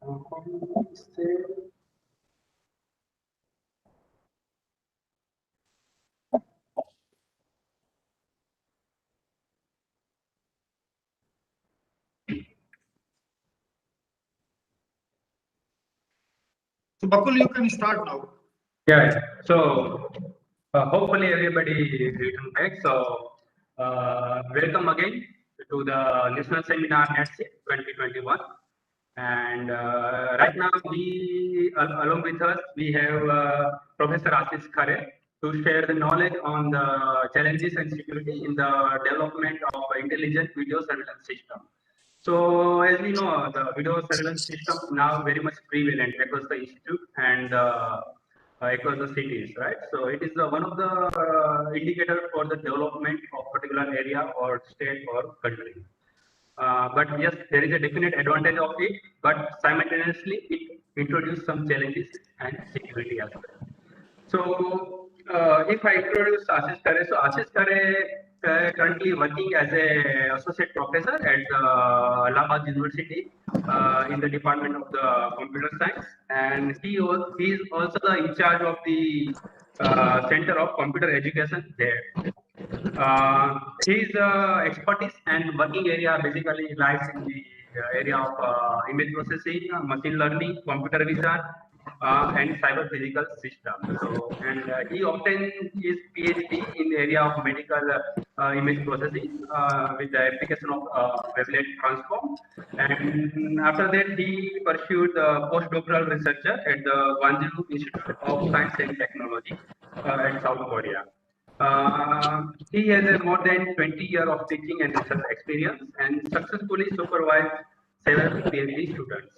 So Bakul, you can start now. Yeah. So hopefully everybody is written back. So welcome again to the national seminar NeTSiP 2021. And right now along with us we have Professor Ashish Khare to share the knowledge on the challenges and security in the development of intelligent video surveillance system. So as we know, the video surveillance system now very much prevalent across the institute and across the cities, right? So it is one of the indicator for the development of particular area or state or country. But yes, there is a definite advantage of it, but simultaneously it introduces some challenges and security as well. So if I introduce Ashish Khare, so Ashish Khare currently working as a associate professor at Allahabad University in the Department of the Computer Science, and he is also in charge of the Center of Computer Education there. His expertise and working area basically lies in the area of image processing, machine learning, computer vision, and cyber physical systems. So, and he obtained his PhD in the area of medical image processing with the application of wavelet transform. And after that, he pursued postdoctoral researcher at the Gwangju Institute of Science and Technology at South Korea. He has more than 20 years of teaching and research experience and successfully supervised several PhD students.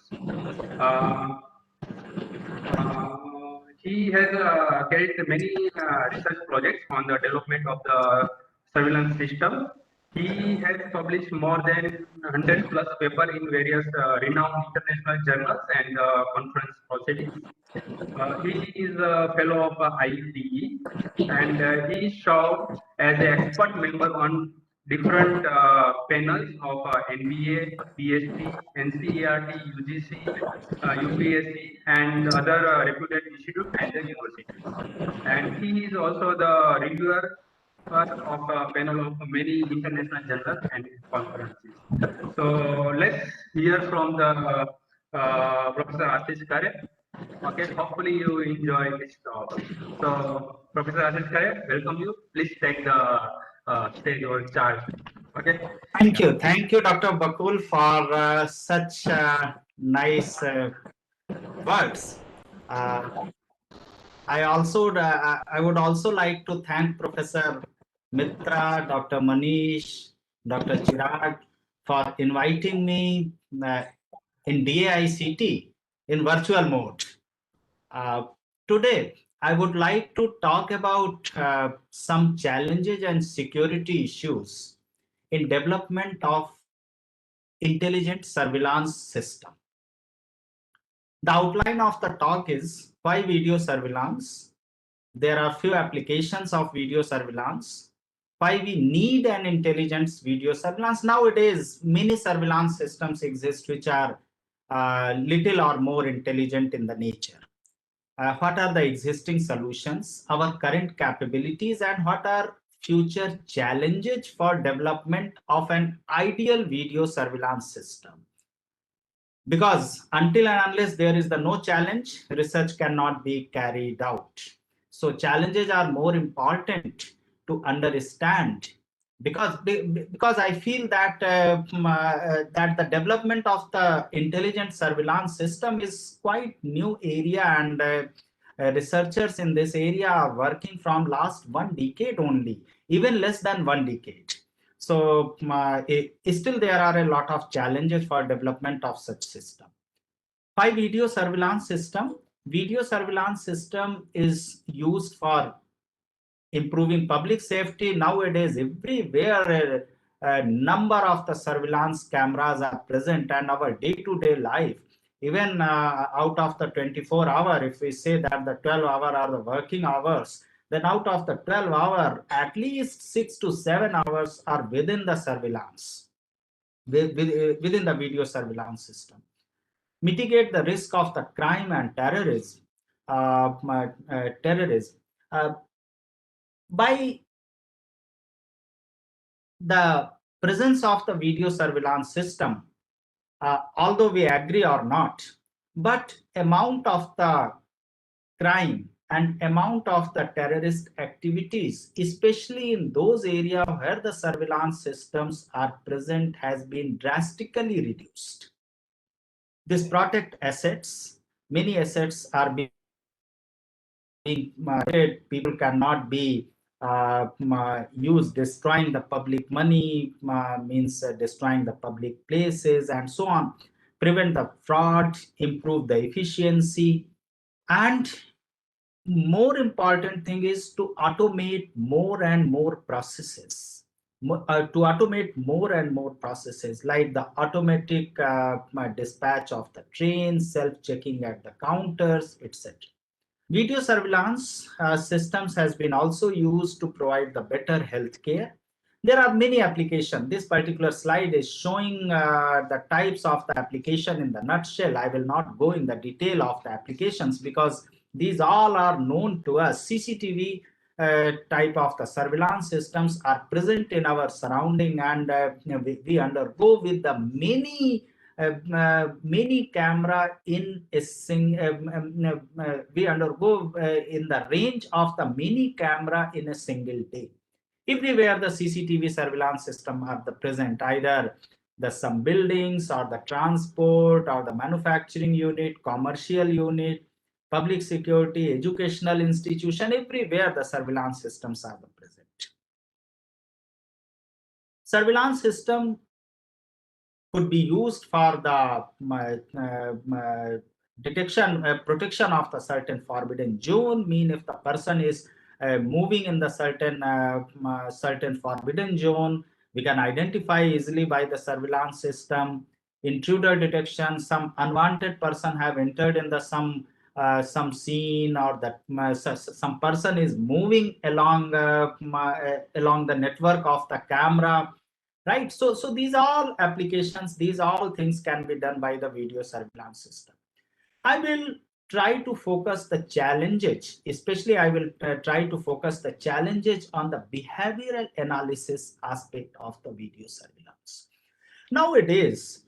He has carried many research projects on the development of the surveillance system. He has published more than 100 plus papers in various renowned international journals and conference proceedings. He is a fellow of IUDE, and he served as an expert member on different panels of NBA, PST, NCERT, UGC, UPSC, and other reputed institutes and the universities. And he is also the reviewer of a panel of many international journals and conferences. So let's hear from the Professor Ashish Khare. Okay, hopefully you enjoy this talk. So, Professor Ashish Khare, welcome you. Please take the stage or charge. Okay. Thank you, Dr. Bakul, for such nice words. I would also like to thank Professor Mitra, Dr. Manish, Dr. Chirag for inviting me in DAICT in virtual mode. Today, I would like to talk about some challenges and security issues in development of intelligent surveillance system. The outline of the talk is why video surveillance. There are few applications of video surveillance. Why we need an intelligent video surveillance. Nowadays, many surveillance systems exist which are little or more intelligent in the nature. What are the existing solutions, our current capabilities, and what are future challenges for development of an ideal video surveillance system? Because until and unless there is no challenge, research cannot be carried out. So challenges are more important to understand, because I feel that that the development of the intelligent surveillance system is quite new area, and researchers in this area are working from last 1 decade only, even less than 1 decade. So still there are a lot of challenges for development of such system. Why video surveillance system? Video surveillance system is used for improving public safety. Nowadays, everywhere a number of the surveillance cameras are present, and our day-to-day life, even out of the 24 hour, if we say that the 12 hour are the working hours, then out of the 12 hour, at least 6 to 7 hours are within the surveillance, within the video surveillance system. mitigate the risk of the crime and terrorism. By the presence of the video surveillance system, although we agree or not, but amount of the crime and amount of the terrorist activities, especially in those areas where the surveillance systems are present, has been drastically reduced. This protect assets. Many assets are being people cannot be used, destroying the public money, means destroying the public places and so on, prevent the fraud, improve the efficiency, and more important thing is to automate more and more processes. To automate more and more processes, like the automatic dispatch of the trains, self-checking at the counters, etc. Video surveillance systems has been also used to provide the better healthcare. There are many applications. This particular slide is showing the types of the application in the nutshell. I will not go in the detail of the applications because these all are known to us. CCTV type of the surveillance systems are present in our surrounding, and we undergo with the many camera in a we undergo in the range of the many camera in a single day. Everywhere the CCTV surveillance system are the present, either the some buildings or the transport or the manufacturing unit, commercial unit, public security, educational institution, everywhere the surveillance systems are the present. Surveillance system could be used for the protection of the certain forbidden zone. Mean if the person is moving in the certain forbidden zone, we can identify easily by the surveillance system. Intruder detection, some unwanted person have entered in the some scene, or that some person is moving along along the network of the camera, right? So these all applications, these all things can be done by the video surveillance system. I will try to focus the challenges, especially I will try to focus the challenges on the behavioral analysis aspect of the video surveillance. Nowadays,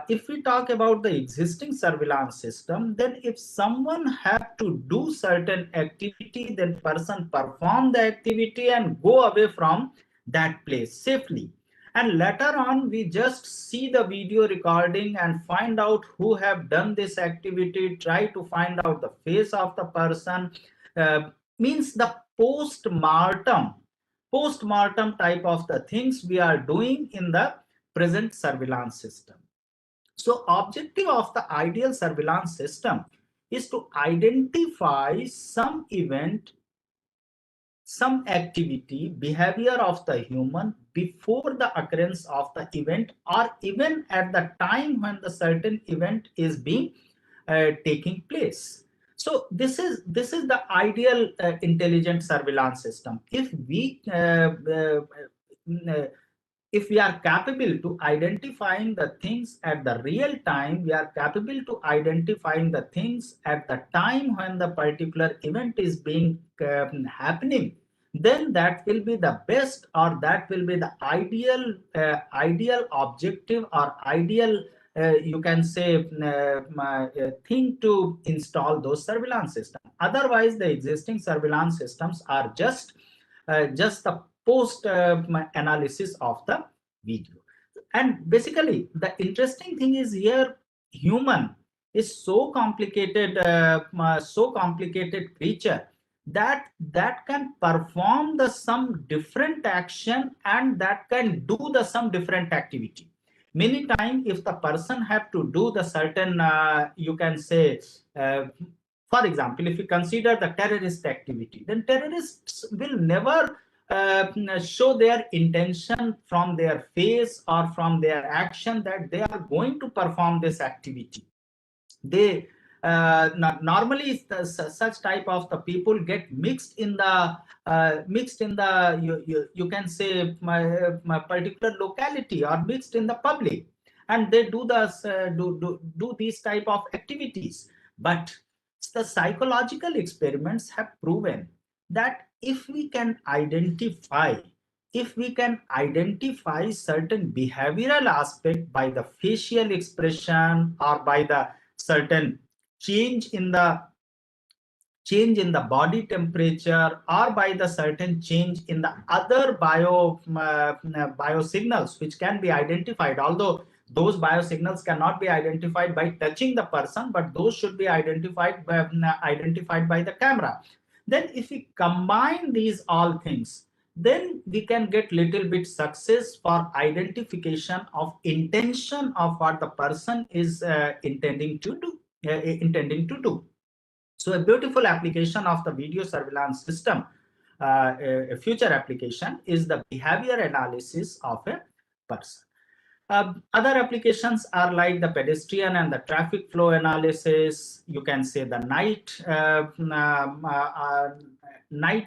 if we talk about the existing surveillance system, then if someone have to do certain activity, then person perform the activity and go away from that place safely. And later on, we just see the video recording and find out who have done this activity, try to find out the face of the person, means the post-mortem type of the things we are doing in the present surveillance system. So objective of the ideal surveillance system is to identify some event, some activity, behavior of the human before the occurrence of the event, or even at the time when the certain event is being taking place. So this is the ideal intelligent surveillance system. If we are capable to identifying the things at the real time, we are capable to identifying the things at the time when the particular event is being happening, then that will be the best, or that will be the ideal objective, or ideal you can say thing to install those surveillance systems. Otherwise, the existing surveillance systems are just the post analysis of the video. And basically, the interesting thing is here, human is so complicated creature that can perform the some different action, and that can do the some different activity. Many times, if the person have to do the certain you can say for example, if you consider the terrorist activity, then terrorists will never show their intention from their face or from their action that they are going to perform this activity. They normally such type of the people get mixed in the you can say my particular locality, or mixed in the public, and they do this do these type of activities. But the psychological experiments have proven that if we can identify certain behavioral aspect by the facial expression or by the certain change in the body temperature or by the certain change in the other biosignals which can be identified, although those biosignals cannot be identified by touching the person, but those should be identified by the camera. Then if we combine these all things, then we can get little bit success for identification of intention of what the person is intending to do. So a beautiful application of the video surveillance system, a future application, is the behavior analysis of a person. Other applications are like the pedestrian and the traffic flow analysis. You can say the night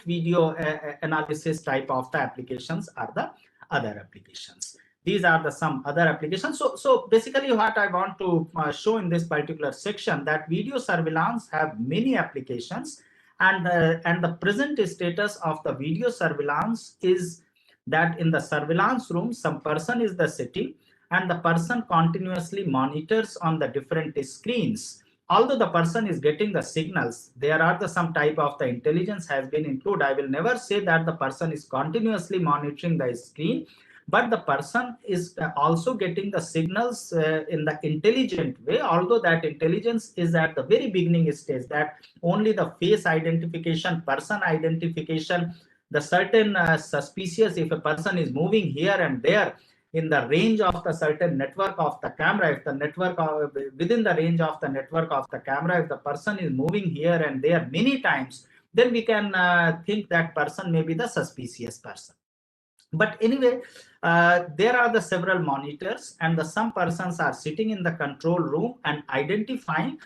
video analysis type of the applications are the other applications. These are the some other applications. So basically what I want to show in this particular section, that video surveillance have many applications, and the present status of the video surveillance is that in the surveillance room some person is the sitting and the person continuously monitors on the different screens. Although the person is getting the signals, there are some type of the intelligence has been included. I will never say that the person is continuously monitoring the screen, but the person is also getting the signals in the intelligent way, although that intelligence is at the very beginning stage, that only the face identification, person identification, the certain suspicious, if a person is moving here and there in the range of the certain network of the camera, if the network within the range of the network of the camera, if the person is moving here and there many times, then we can think that person may be the suspicious person. But anyway, there are the several monitors, and some persons are sitting in the control room and identifying,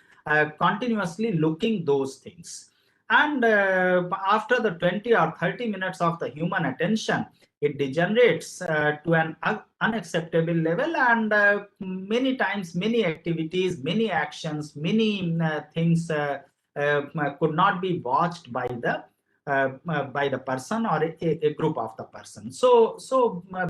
continuously looking those things. And after the 20 or 30 minutes of the human attention, it degenerates to an unacceptable level, and many times, many activities, many actions, many things could not be watched by the person or a group of the person. So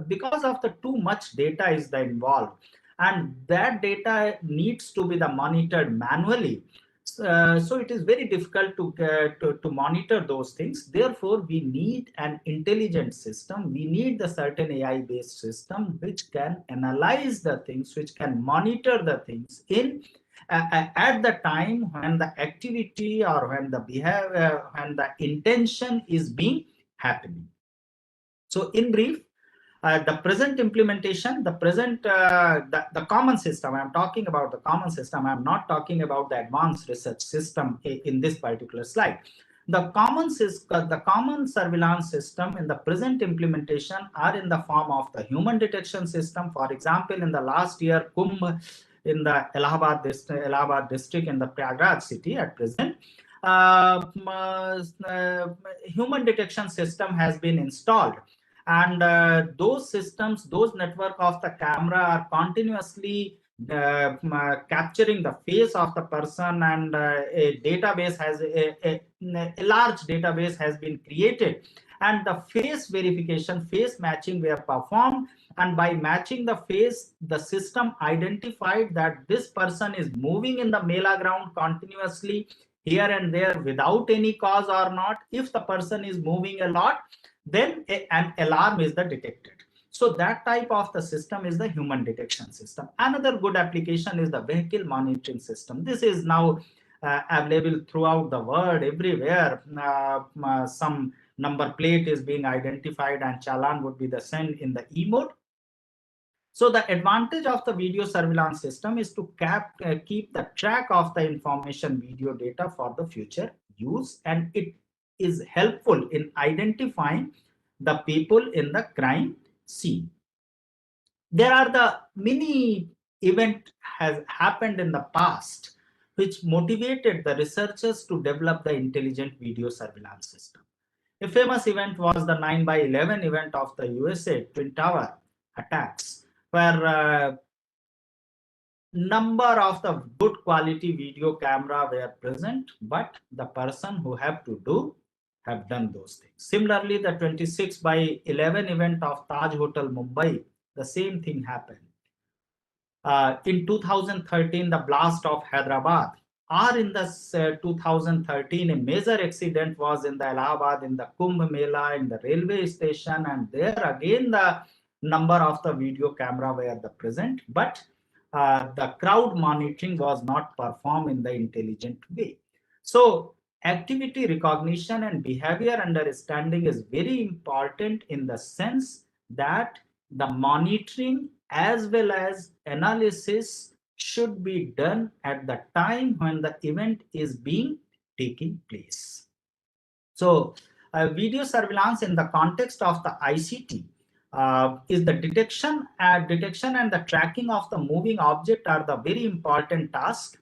because of the too much data is involved, and that data needs to be monitored manually, so it is very difficult to monitor those things. Therefore, we need an intelligent system. We need the certain AI based system which can analyze the things, which can monitor the things in at the time when the activity or when the behavior, when the intention is being happening. So in brief, the present implementation, the common system, I'm talking about the common system. I'm not talking about the advanced research system in this particular slide. The common surveillance system in the present implementation are in the form of the human detection system. For example, in the last year, Kumbh in the Allahabad district in the Prayagraj city at present, human detection system has been installed, and those systems, those network of the camera are continuously capturing the face of the person, and a database has a large database has been created, and the face verification, face matching were performed, and by matching the face, the system identified that this person is moving in the Mela ground continuously here and there without any cause or not. If the person is moving a lot, then an alarm is detected. So that type of the system is the human detection system. Another good application is the vehicle monitoring system. This is now available throughout the world, everywhere. Some number plate is being identified and challan would be sent in the e-mode. So the advantage of the video surveillance system is to keep the track of the information video data for the future use, and it is helpful in identifying the people in the crime scene. There are the many events has happened in the past which motivated the researchers to develop the intelligent video surveillance system. A famous event was the 9/11 event of the USA Twin Tower attacks, where number of the good quality video camera were present, but the person who have done those things. Similarly, the 26/11 event of Taj Hotel Mumbai, the same thing happened. In 2013, the blast of Hyderabad, or in the 2013, a major accident was in the Allahabad, in the Kumbh Mela, in the railway station, and there again the number of the video camera were the present, but the crowd monitoring was not performed in the intelligent way. So activity recognition and behavior understanding is very important in the sense that the monitoring as well as analysis should be done at the time when the event is being taking place. So video surveillance in the context of the ICT is the detection and the tracking of the moving object are the very important task.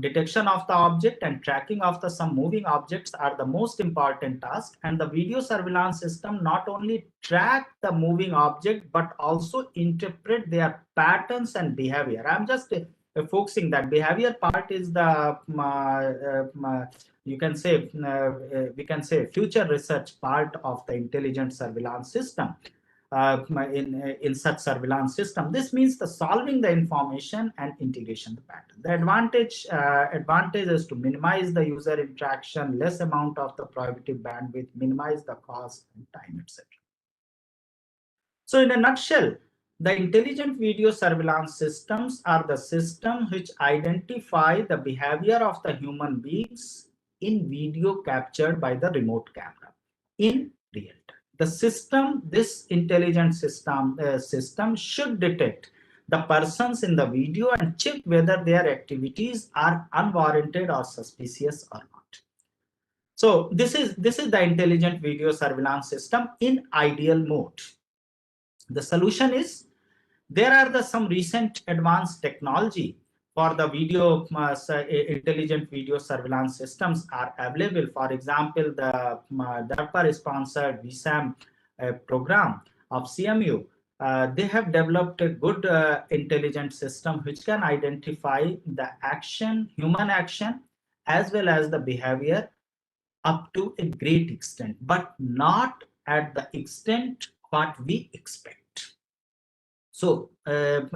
Detection of the object and tracking of the some moving objects are the most important task, and the video surveillance system not only track the moving object but also interpret their patterns and behavior. I'm just focusing that behavior part is the you can say we can say future research part of the intelligent surveillance system. In such surveillance system, this means the solving the information and integration the pattern. The advantage is to minimize the user interaction, less amount of the prohibitive bandwidth, minimize the cost and time, etc. So in a nutshell, the intelligent video surveillance systems are the systems which identify the behavior of the human beings in video captured by the remote camera in real time. The system, this intelligent system should detect the persons in the video and check whether their activities are unwarranted or suspicious or not. So this is the intelligent video surveillance system in ideal mode. The solution is there are some recent advanced technology for the video intelligent video surveillance systems are available. For example, the DARPA-sponsored VSAM program of CMU, they have developed a good intelligent system which can identify the action, human action, as well as the behavior up to a great extent, but not at the extent what we expect. So,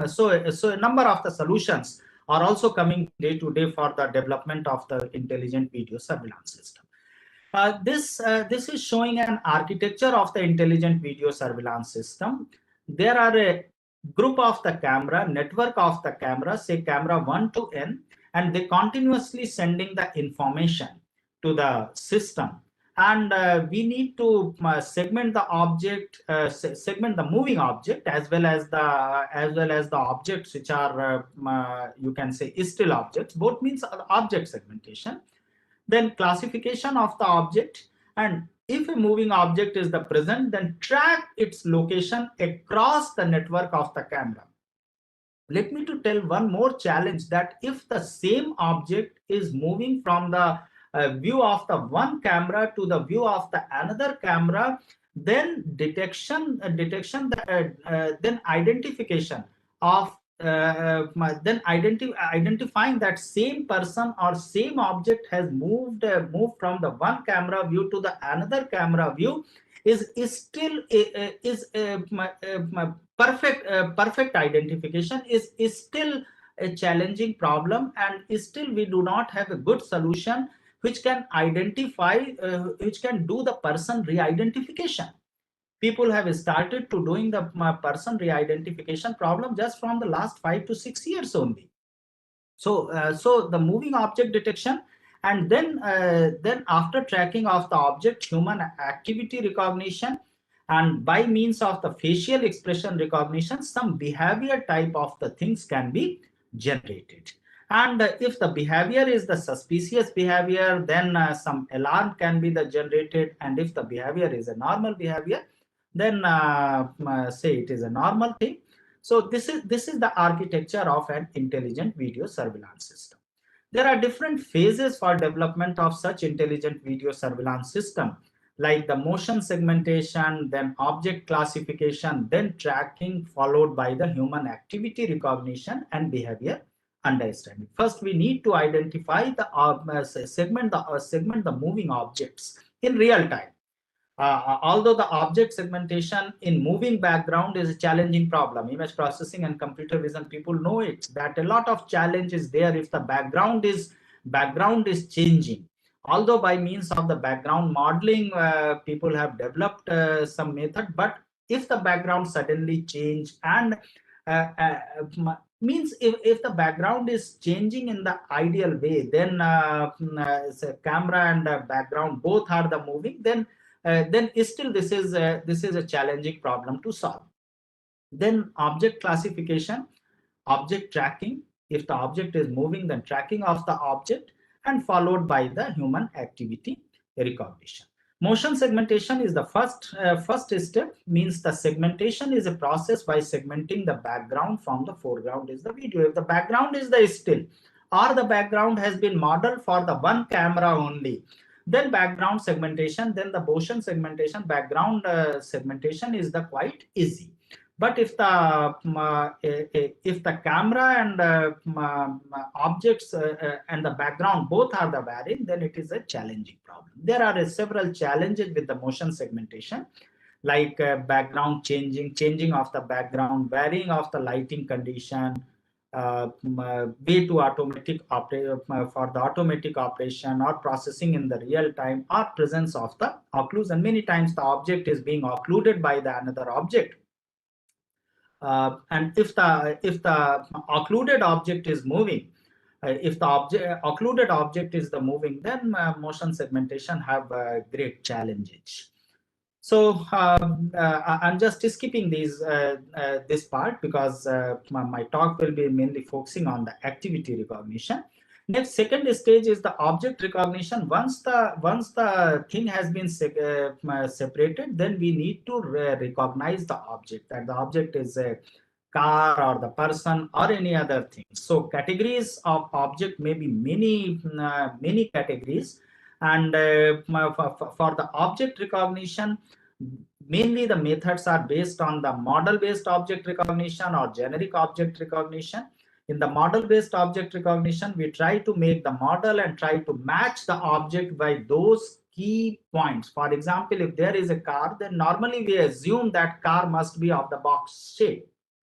so a number of the solutions are also coming day to day for the development of the intelligent video surveillance system. This is showing an architecture of the intelligent video surveillance system. There are a group of the camera, network of the camera, say camera 1 to N, and they continuously sending the information to the system. And we need to segment the object, segment the moving object as well as the objects which are you can say still objects. Both means object segmentation. Then classification of the object, and if a moving object is the present, then track its location across the network of the camera. Let me to tell one more challenge, that if the same object is moving from the view of the one camera to the view of the another camera, then then identification of identifying that same person or same object has moved from the one camera view to the another camera view is still perfect identification is still a challenging problem, and still we do not have a good solution which can identify which can do the person re-identification. People have started to doing the person re-identification problem just from the last 5 to 6 years only. So so the moving object detection, and then after tracking of the object, human activity recognition, and by means of the facial expression recognition, some behavior type of the things can be generated. And if the behavior is the suspicious behavior, then some alarm can be generated, and if the behavior is a normal behavior, then say it is a normal thing. So this is the architecture of an intelligent video surveillance system. There are different phases for development of such intelligent video surveillance system. like the motion segmentation, then object classification, then tracking, followed by the human activity recognition and behavior understanding. First, we need to identify the segment the moving objects in real time. Although the object segmentation in moving background is a challenging problem, image processing and computer vision people know it, that a lot of challenge is there if the background is changing. Although by means of the background modeling, people have developed some method, but if the background suddenly change and means if the background is changing in the ideal way, then camera and background both are the moving, then still this is a challenging problem to solve. Then object classification, object tracking. If the object is moving, then tracking of the object, and followed by the human activity recognition. Motion segmentation is the first step, means the segmentation is a process by segmenting the background from the foreground is the video. If the background is the still, or the background has been modeled for the one camera only, then background segmentation, then the motion segmentation, background segmentation is the quite easy. But if the camera and objects and the background both are the varying, then it is a challenging problem. There are several challenges with the motion segmentation, like background changing of the background, varying of the lighting condition, way to automatic for the automatic operation, or processing in the real time, or presence of the occlusion. Many times the object is being occluded by the another object. And if the occluded object is moving, if the occluded object is the moving, then motion segmentation have great challenges. So I'm just skipping this part because my talk will be mainly focusing on the activity recognition. Next, second stage is the object recognition. Once the thing has been separated, then we need to recognize the object, that the object is a car or the person or any other thing. So categories of object may be many categories, and for the object recognition, mainly the methods are based on the model-based object recognition or generic object recognition. In the model-based object recognition, we try to make the model and try to match the object by those key points. For example, if there is a car, then normally we assume that car must be of the box shape,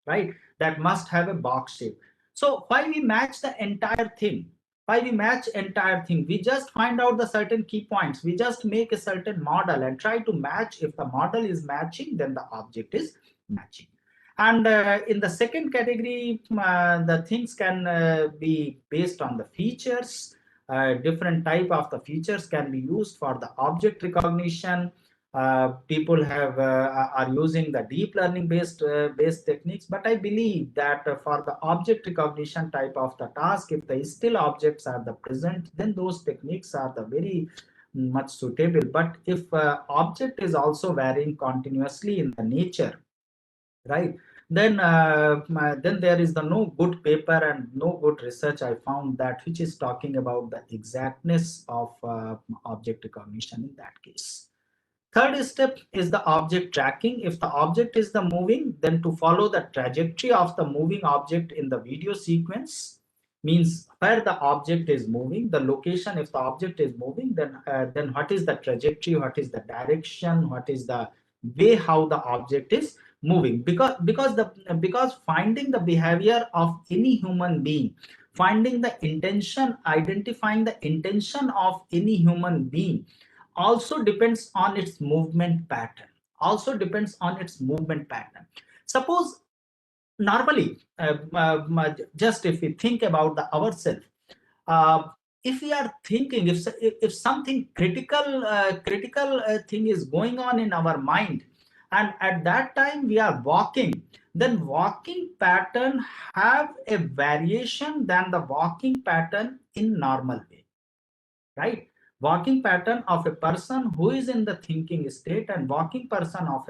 right? That must have a box shape. So why we match the entire thing? We just find out the certain key points. We just make a certain model and try to match. If the model is matching, then the object is matching. And in the second category, the things can be based on the features. Different type of the features can be used for the object recognition. People are using the deep learning based techniques, but I believe that for the object recognition type of the task, if the still objects are the present, then those techniques are the very much suitable. But if object is also varying continuously in the nature, right, then there is no good paper and no good research I found that which is talking about the exactness of object recognition in that case. Third step is the object tracking. If the object is the moving, then to follow the trajectory of the moving object in the video sequence, means where the object is moving, the location. If the object is moving, then what is the trajectory, what is the direction, what is the way how the object is moving, because finding the behavior of any human being, finding the intention, identifying the intention of any human being also depends on its movement pattern. Suppose normally, just if we think about ourselves, if we are thinking, if something critical thing is going on in our mind, and at that time we are walking, then walking pattern have a variation than the walking pattern in normal way, right? Walking pattern of a person who is in the thinking state and walking pattern of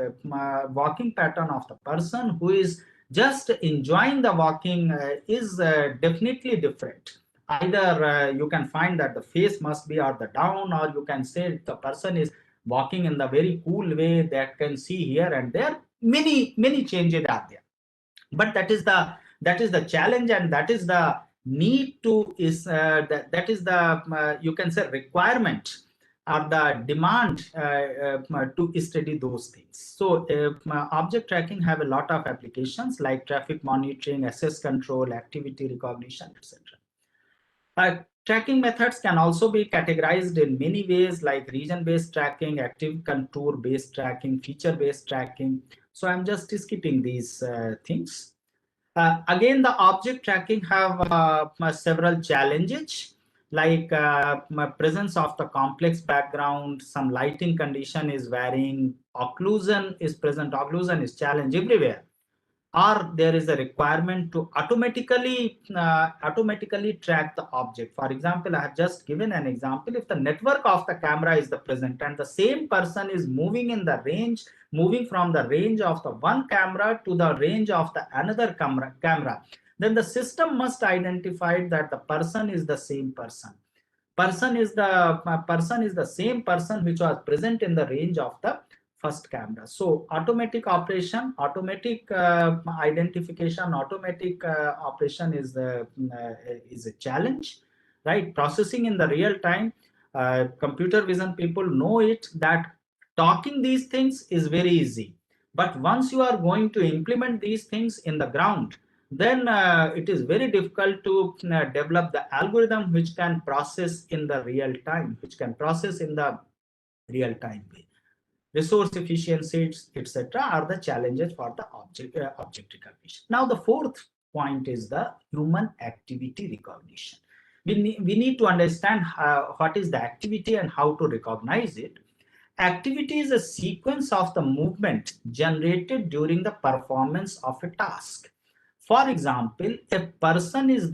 the person who is just enjoying the walking is definitely different. Either you can find that the face must be or the down, or you can say the person is walking in the very cool way that can see here and there. Many changes are there, but that is the challenge, and that is the need to is that is the you can say requirement or the demand to study those things. So object tracking have a lot of applications like traffic monitoring, access control, activity recognition, etc. Tracking methods can also be categorized in many ways, like region-based tracking, active contour-based tracking, feature-based tracking. So I'm just skipping these things. Again, the object tracking have several challenges, like presence of the complex background, some lighting condition is varying, occlusion is present, occlusion is challenge everywhere, or there is a requirement to automatically track the object. For example, I have just given an example. If the network of the camera is the present and the same person is moving in the range, moving from the range of the one camera to the range of the another camera, then the system must identify that the person is the same person. Person is the same person which was present in the range of the first camera. So automatic operation, automatic identification, automatic operation is a challenge, right? Processing in the real time, computer vision people know it, that talking these things is very easy, but once you are going to implement these things in the ground, then it is very difficult to develop the algorithm which can process in the real time, way. Resource efficiencies, etc., are the challenges for the object recognition. Now, the fourth point is the human activity recognition. We need to understand what is the activity and how to recognize it. Activity is a sequence of the movement generated during the performance of a task. For example, a person is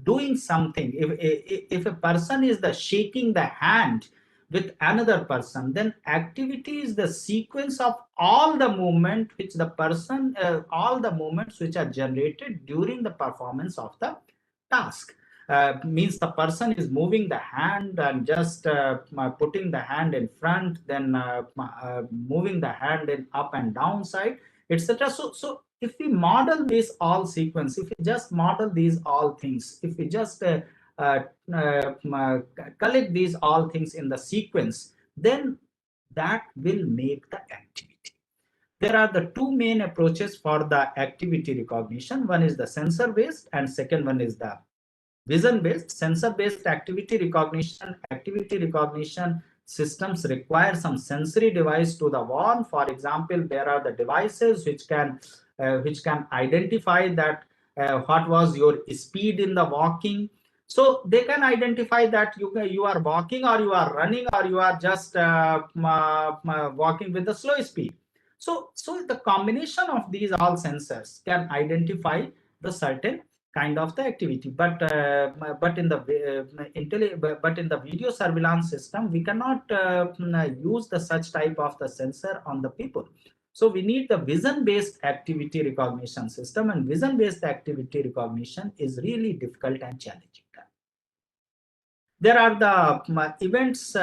doing something. If a person is the shaking the hand with another person, then activity is the sequence of all the movement which the person, all the movements which are generated during the performance of the task. Means the person is moving the hand and just putting the hand in front, then moving the hand in up and down side, etc. So if we model this all sequence, if we just model these all things, if we just uh, uh, collect these all things in the sequence, then that will make the activity. There are the two main approaches for the activity recognition. One is the sensor based and second one is the vision-based. Sensor-based activity recognition systems require some sensory device to the one. For example, there are the devices which can identify that what was your speed in the walking. So they can identify that you are walking or you are running or you are just walking with the slow speed. So the combination of these all sensors can identify the certain kind of the activity, but in the video surveillance system we cannot use the such type of the sensor on the people. So we need the vision based activity recognition system, and vision based activity recognition is really difficult and challenging. There are the events,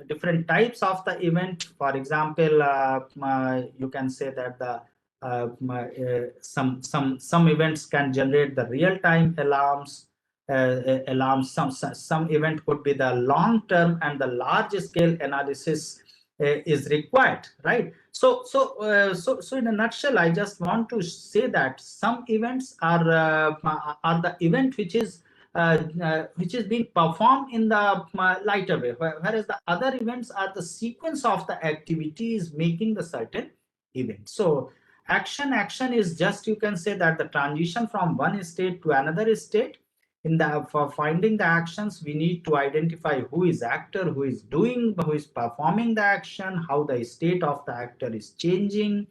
different types of the event. For example, you can say that the some events can generate the real-time alarms. Some event could be the long-term and the large-scale analysis is required, right? So in a nutshell, I just want to say that some events are the event which is being performed in the lighter way, whereas the other events are the sequence of the activities making the certain event. So action is just, you can say that the transition from one state to another state. For finding the actions, we need to identify who is actor, who is performing the action, how the state of the actor is changing,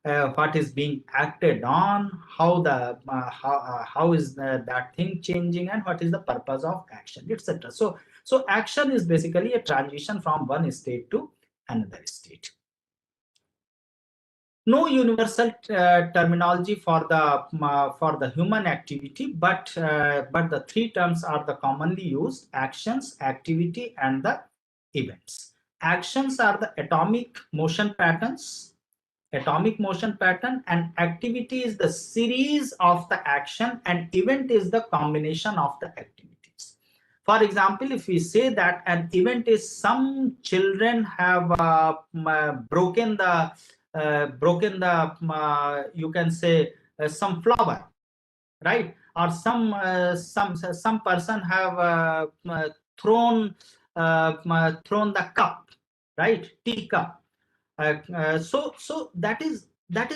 what is being acted on, how is that thing changing, and what is the purpose of action, etc. So action is basically a transition from one state to another state. No universal terminology for the human activity, but the three terms are the commonly used: actions, activity, and the events. Actions are the atomic motion patterns, and activity is the series of the action, and event is the combination of the activities. For example, if we say that an event is some children have you can say some flower, right? Or some person have thrown thrown the cup, right? Tea cup. So that is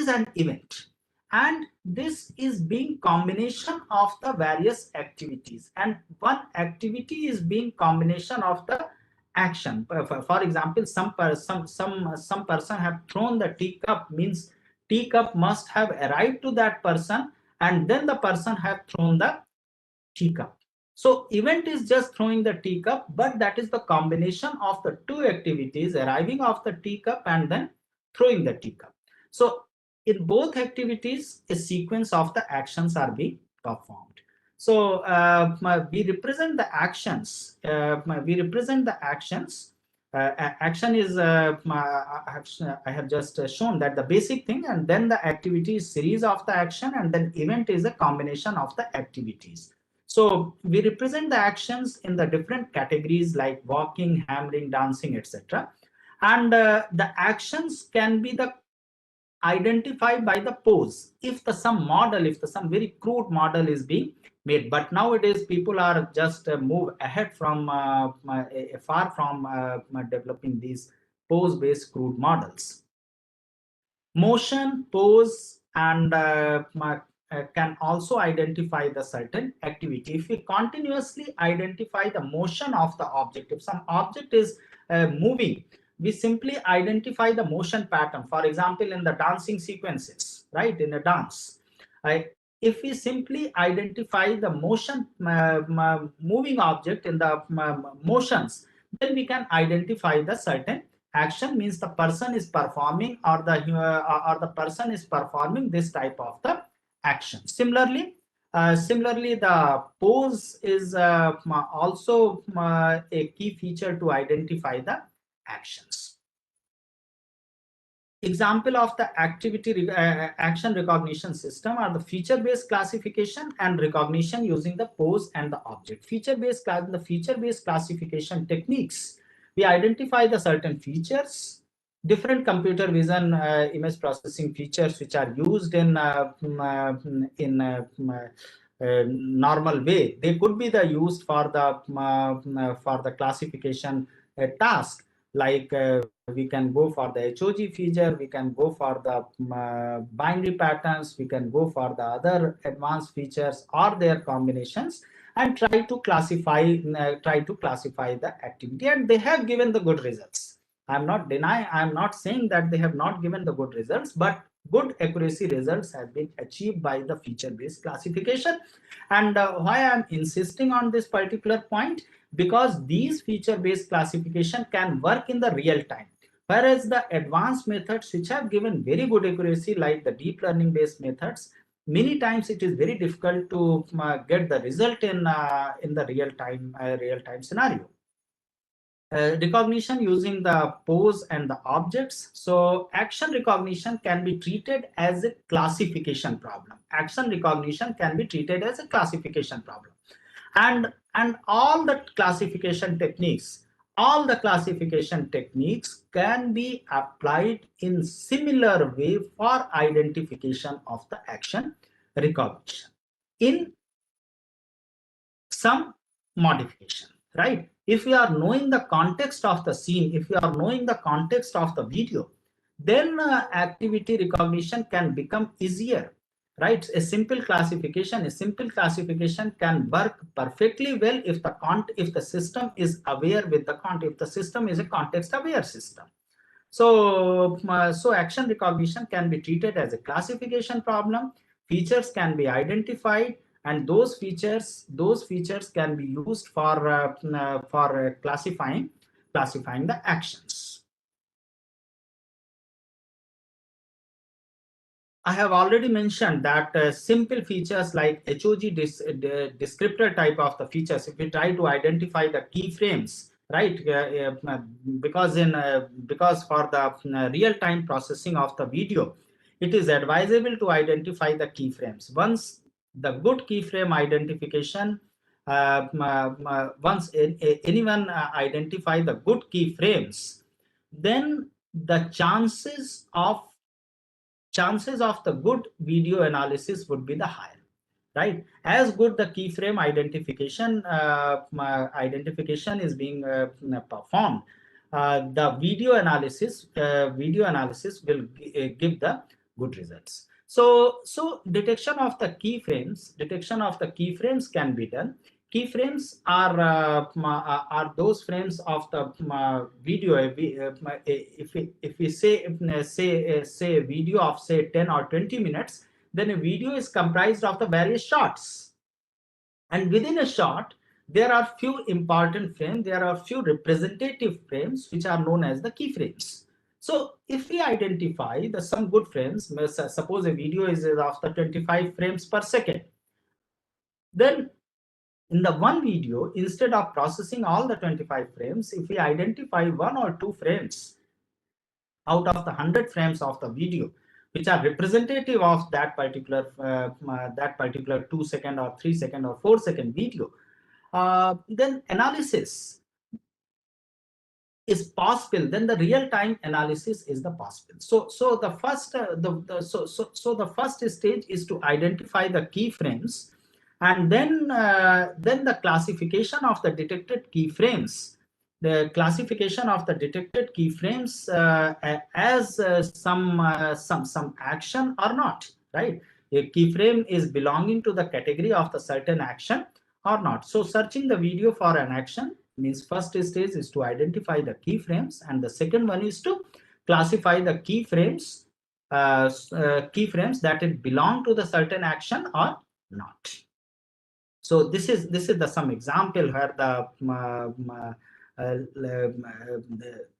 an event, and this is being combination of the various activities, and one activity is being combination of the action. For example, some person have thrown the teacup, means teacup must have arrived to that person, and then the person have thrown the teacup. So event is just throwing the teacup, but that is the combination of the two activities: arriving of the teacup and then throwing the teacup. So in both activities, a sequence of the actions are being performed. So we represent the actions. Action is I have just shown that the basic thing, and then the activity is series of the action, and then event is a combination of the activities. So we represent the actions in the different categories like walking, hammering, dancing, etc. And the actions can be the identified by the pose. If some very crude model is being made, but nowadays people are just move ahead from far from developing these pose-based crude models. Motion, pose, and can also identify the certain activity. If we continuously identify the motion of the object, if some object is moving, we simply identify the motion pattern. For example, in the dancing sequences, right, in a dance, if we simply identify the motion moving object in the motions, then we can identify the certain action, means the person is performing, or the person is performing this type of the action. Similarly, the pose is also a key feature to identify the actions. Example of the action recognition system are the feature-based classification and recognition using the pose and the object. Feature-based classification techniques, we identify the certain features, different computer vision image processing features which are used in normal way. They could be used for the classification task, like we can go for the HOG feature, we can go for the binary patterns, we can go for the other advanced features or their combinations, and try to classify the activity, and they have given the good results. I'm not saying that they have not given the good results, but good accuracy results have been achieved by the feature-based classification. And why I'm insisting on this particular point, because these feature-based classification can work in the real time, whereas the advanced methods which have given very good accuracy, like the deep learning based methods, many times it is very difficult to get the result in the real time scenario. Recognition using the pose and the objects. So action recognition can be treated as a classification problem. Action recognition can be treated as a classification problem. And all the classification techniques can be applied in similar way for identification of the action recognition in some modification, right? If we are knowing the context of the scene, if we are knowing the context of the video, then activity recognition can become easier, right? A simple classification can work perfectly well if the system is aware with the context, if the system is a context aware system. So action recognition can be treated as a classification problem. Features can be identified, and those features can be used for classifying the actions. I have already mentioned that simple features like HOG descriptor type of the features, if we try to identify the keyframes, right? Because for the real-time processing of the video, it is advisable to identify the keyframes. Once the good keyframe identification, once anyone identify the good keyframes, then the chances of the good video analysis would be the higher, right? As good the keyframe identification is being performed, the video analysis will give the good results. So detection of the keyframes can be done. Keyframes are those frames of the video. If we say a video of say 10 or 20 minutes, then a video is comprised of the various shots, and within a shot there are few important frames, there are few representative frames which are known as the keyframes. So if we identify the some good frames, suppose a video is of the 25 frames per second, then in the one video, instead of processing all the 25 frames, if we identify 1 or 2 frames out of the 100 frames of the video which are representative of that particular 2-second or 3-second or 4-second video, then analysis is possible. Then the real-time analysis is the possible. So the first stage is to identify the keyframes, and then the classification of the detected keyframes. The classification of the detected keyframes as some action or not, right? A keyframe is belonging to the category of the certain action or not. So searching the video for an action means first stage is to identify the keyframes, and the second one is to classify the keyframes that it belong to the certain action or not. So this is the some example where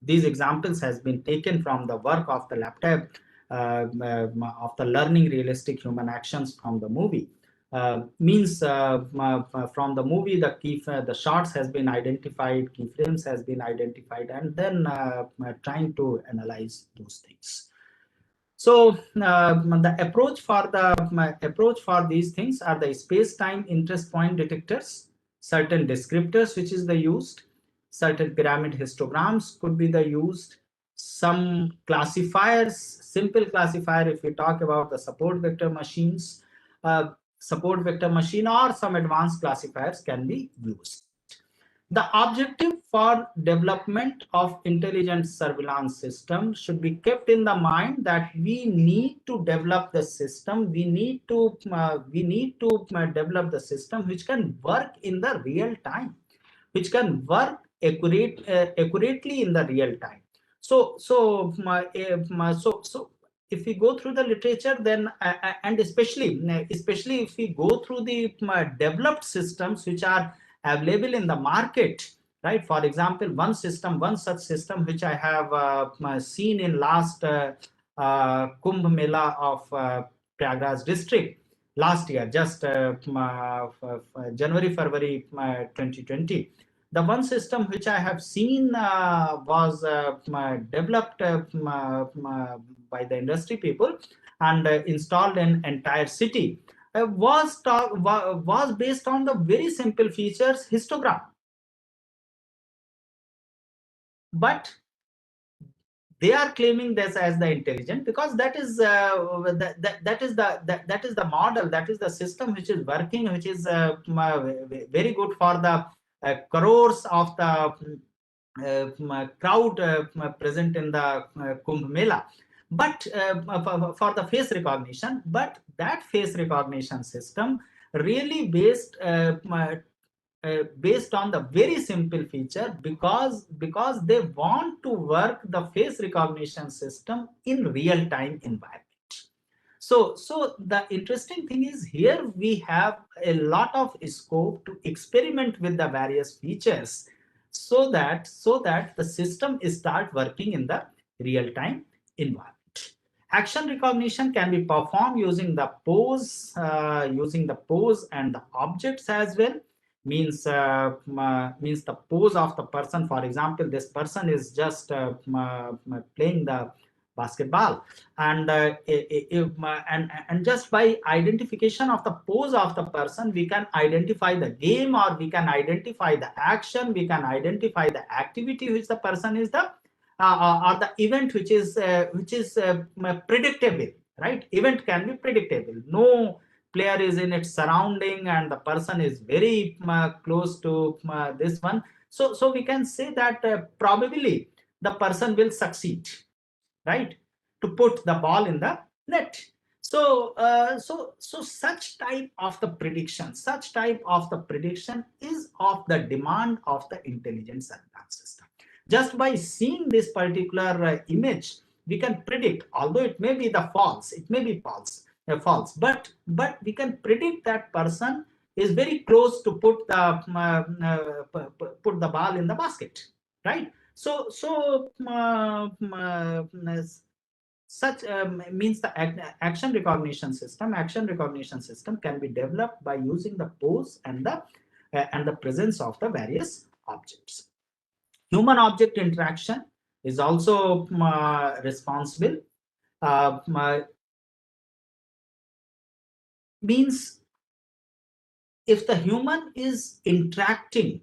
these examples has been taken from the work of the laptop of the learning realistic human actions from the movie. From the movie, the shots has been identified, keyframes has been identified, and then trying to analyze those things. So the approach for these things are the space-time interest point detectors, certain descriptors which is the used, certain pyramid histograms could be the used, some classifiers, simple classifier if we talk about the support vector machines, support vector machine, or some advanced classifiers can be used. The objective for development of intelligent surveillance system should be kept in the mind that we need to develop the system. We need to develop the system which can work in the real time, which can work accurately in the real time. So if we go through the literature, then and especially if we go through the developed systems which are available in the market, right? For example, one such system which I have seen in last Kumbh Mela of Prayagraj district last year, just January, February 2020. The one system which I have seen was developed by the industry people and installed in entire city. Was based on the very simple features histogram, but they are claiming this as the intelligent because that is that is the model, that is the system which is working, which is very good for the crores of the crowd present in the Kumbh Mela. But for the face recognition, but that face recognition system really based on the very simple feature because they want to work the face recognition system in real time environment. So the interesting thing is here we have a lot of scope to experiment with the various features so that the system start working in the real time environment. Action recognition can be performed using the pose, and the objects as well. Means the pose of the person. For example, this person is just playing the basketball, and and just by identification of the pose of the person, we can identify the game, or we can identify the action, we can identify the activity which the person is the or the event which is predictable, right? Event can be predictable. No player is in its surrounding and the person is very close to this one. So we can say that probably the person will succeed, right, to put the ball in the net. So such type of the prediction, is of the demand of the intelligent surveillance system. Just by seeing this particular image, we can predict, although it may be false, but we can predict that person is very close to put the ball in the basket, right? So such means the action recognition system can be developed by using the pose and the presence of the various objects. Human object interaction is also responsible. Means if the human is interacting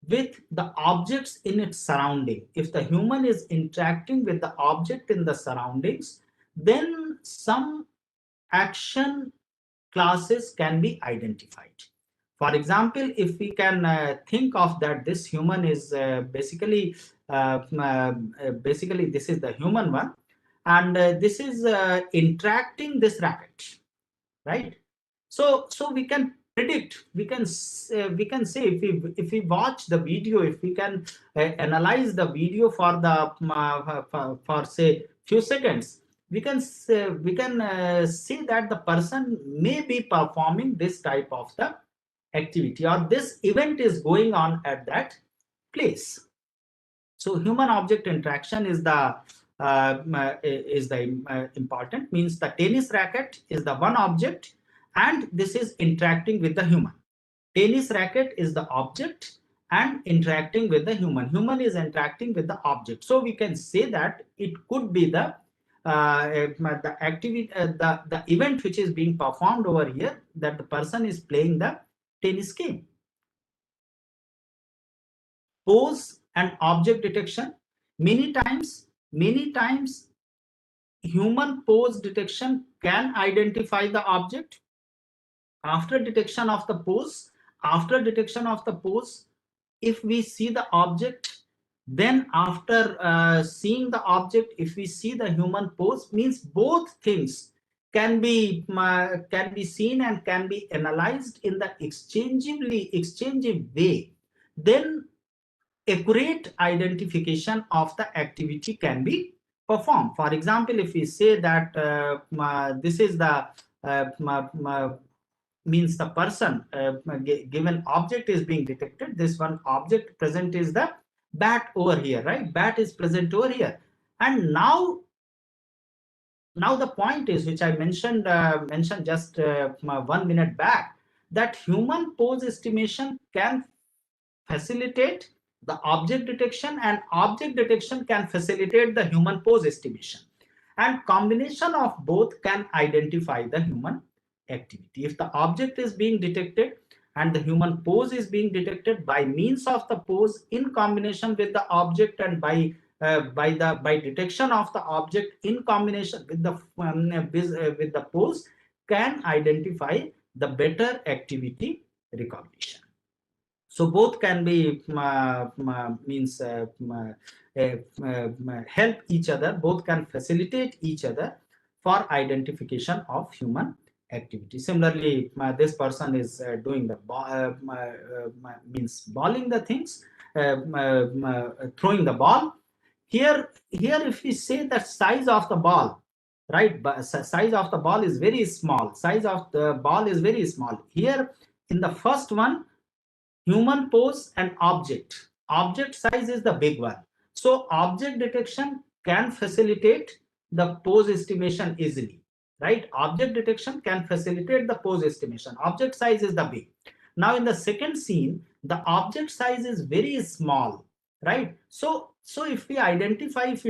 with the objects in its surrounding, if the human is interacting with the object in the surroundings, then some action classes can be identified. For example, if we can think of that this human is basically this is the human one, and this is interacting this racket, right? So we can predict, we can say, if we watch the video, if we can analyze the video for the for say few seconds, we can see that the person may be performing this type of the activity, or this event is going on at that place. So human object interaction is the important. Means the tennis racket is the one object, and this is interacting with the human. Tennis racket is the object and interacting with the human. Human is interacting with the object. So we can say that it could be the activity, the event which is being performed over here, that the person is playing the tennis game. Pose and object detection. Many times human pose detection can identify the object. After detection of the pose, if we see the object, then after seeing the object, if we see the human pose, means both things can be seen and can be analyzed in the exchanging way. Then accurate identification of the activity can be performed. For example, if we say that this is the means the person given object is being detected, this one object present is the bat over here, right? Bat is present over here, and now the point is, which I mentioned just 1 minute back, that human pose estimation can facilitate the object detection, and object detection can facilitate the human pose estimation, and combination of both can identify the human activity. If the object is being detected and the human pose is being detected, by means of the pose in combination with the object, and by detection of the object in combination with the pose, can identify the better activity recognition. So both can be help each other, both can facilitate each other for identification of human activity. Similarly, this person is doing the balling the things, throwing the ball. Here if we say the size of the ball, right, but size of the ball is very small, here in the first one, human pose and object size is the big one. So object detection can facilitate the pose estimation easily, right? Object detection can facilitate the pose estimation. Object size is the big. Now in the second scene, the object size is very small, right? So if we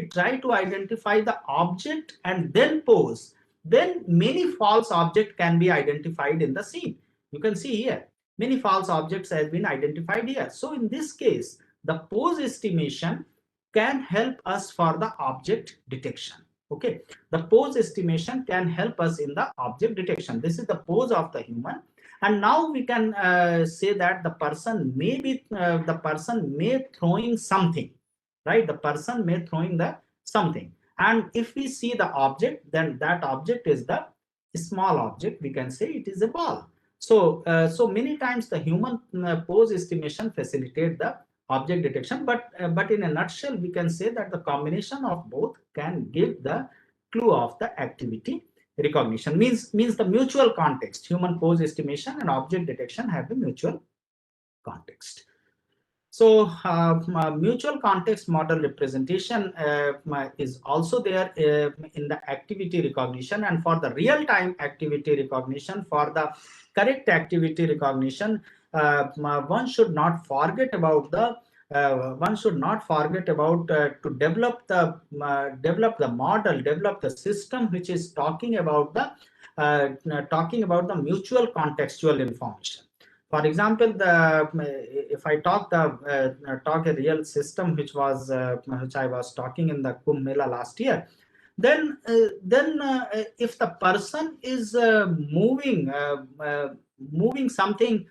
try to identify the object and then pose, then many false objects can be identified in the scene. You can see here, many false objects have been identified here. So in this case, the pose estimation can help us for the object detection. Okay, the pose estimation can help us in the object detection. This is the pose of the human, and now we can say that the person may throwing something, right? The person may throwing the something, and if we see the object, then that object is the small object. We can say it is a ball. So many times the human pose estimation facilitate the object detection, but in a nutshell, we can say that the combination of both can give the clue of the activity recognition. Means the mutual context. Human pose estimation and object detection have the mutual context. So mutual context model representation is also there in the activity recognition, and for the real-time activity recognition, for the correct activity recognition, one should not forget about the to develop the model, develop the system which is talking about the mutual contextual information. For example, if I talk a real system which I was talking in the Kumbh Mela last year, then if the person is moving something,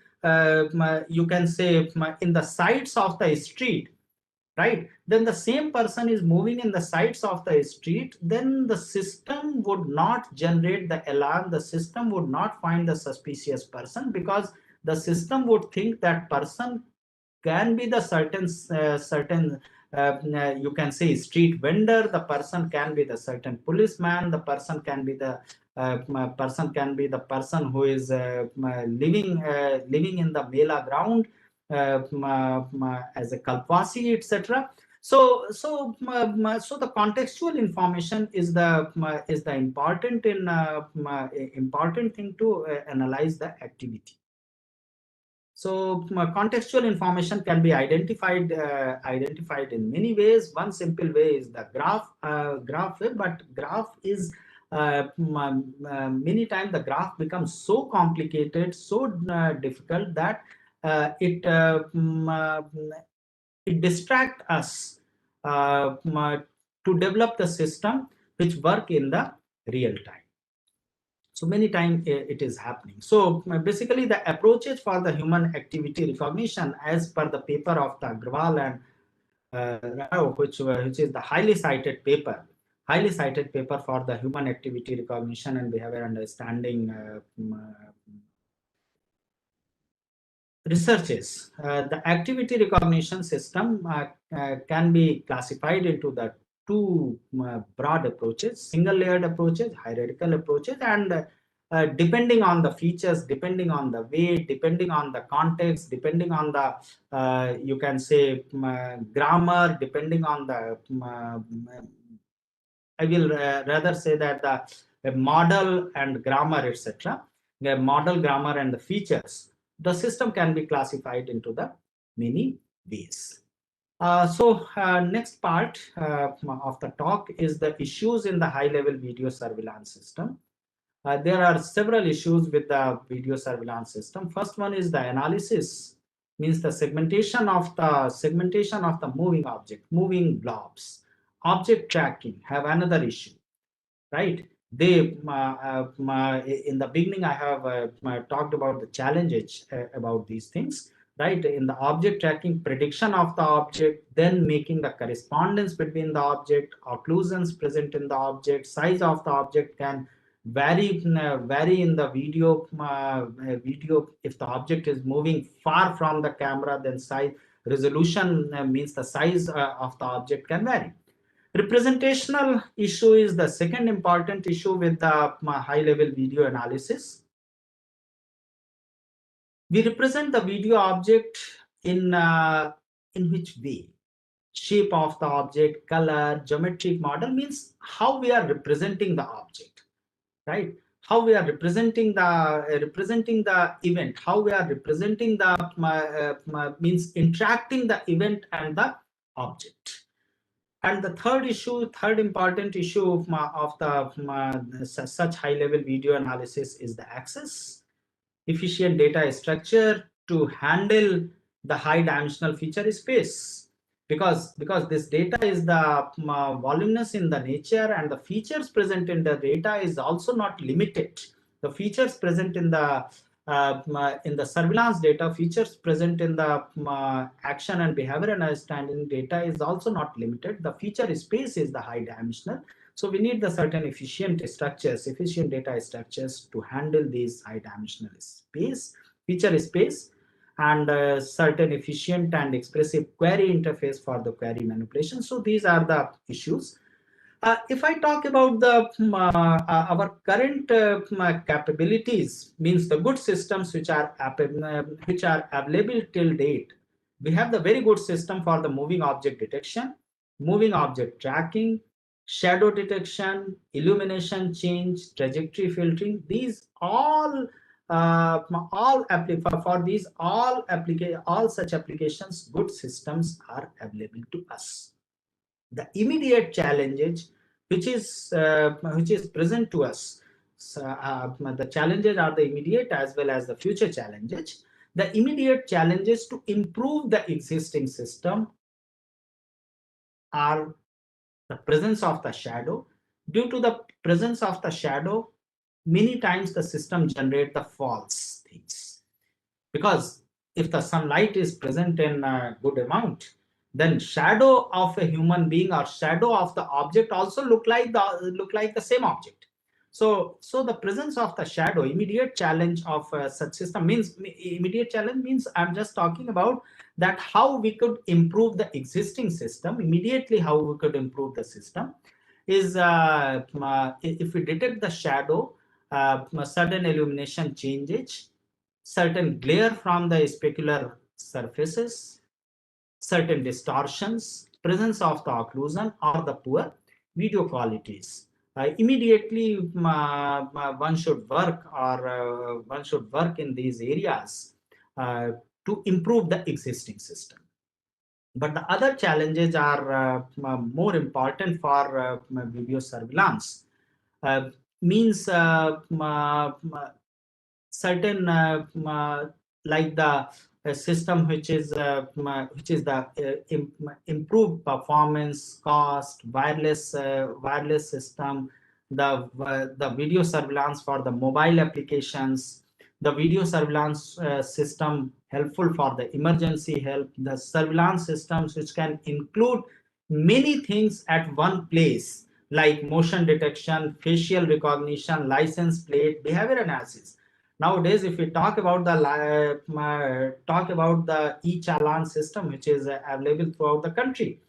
you can say in the sides of the street, right? Then the same person is moving in the sides of the street, then the system would not generate the alarm. The system would not find the suspicious person, because the system would think that person can be the certain you can say street vendor, the person can be the certain policeman, the person can be the person who is living in the Mela ground as a Kalpasi, etc. So the contextual information is the important thing to analyze the activity. So contextual information can be identified in many ways. One simple way is the graph way, but graph is many times the graph becomes so complicated, so difficult that it distracts us to develop the system which work in the real time. So many times it is happening. So basically the approaches for the human activity recognition, as per the paper of the Agrawal and Rao, which is the highly cited paper for the human activity recognition and behavior understanding researches. The activity recognition system can be classified into the two broad approaches: single layered approaches, hierarchical approaches, and depending on the features, depending on the weight, depending on the context, depending on the you can say grammar, depending on the I will rather say that the model and grammar, etc. The model, grammar, and the features, the system can be classified into the many ways. Next part of the talk is the issues in the high-level video surveillance system. There are several issues with the video surveillance system. First one is the analysis, means the segmentation of the moving object, moving blobs. Object tracking have another issue, right? They in the beginning I have talked about the challenges about these things, right? In the object tracking, prediction of the object, then making the correspondence between the object, occlusions present in the object, size of the object can vary in the video. Video, if the object is moving far from the camera, then size resolution means the size of the object can vary. Representational issue is the second important issue with the high-level video analysis. We represent the video object in which way? shape of the object, color, geometric model means how we are representing the object, right? How we are representing the event, how we are representing the means interacting the event and the object. And the third important issue of the such high level video analysis is the access. Efficient data structure to handle the high dimensional feature space, because this data is the voluminous in the nature, and the features present in the data is also not limited. The features present in the surveillance data, features present in the action and behavior understanding data is also not limited. The feature space is the high dimensional. So we need the certain efficient structures, efficient data structures to handle these high dimensional space, feature space, and certain efficient and expressive query interface for the query manipulation. So these are the issues. If I talk about the our current capabilities, means the good systems which are available till date, we have the very good system for the moving object detection, moving object tracking, shadow detection, illumination change, trajectory filtering. These all for these all such applications, good systems are available to us. The immediate challenges which is present to us, so, the challenges are the immediate as well as the future challenges. The immediate challenges to improve the existing system are the presence of the shadow. Due to the presence of the shadow, many times the system generate the false things, because if the sunlight is present in a good amount, then shadow of a human being or shadow of the object also look like the same object. So the presence of the shadow, immediate challenge of such system means, immediate challenge means I'm just talking about that how we could improve the existing system. Immediately how we could improve the system is if we detect the shadow, sudden illumination changes, certain glare from the specular surfaces, certain distortions, presence of the occlusion, or the poor video qualities. Immediately, one should work in these areas to improve the existing system. But the other challenges are more important for video surveillance. Uh, means certain like the system which is the improved performance, cost, wireless system, the video surveillance for the mobile applications, the video surveillance system helpful for the emergency help, the surveillance systems which can include many things at one place, like motion detection, facial recognition, license plate, behavior analysis. Nowadays, if we talk about the e-challan system, which is available throughout the country,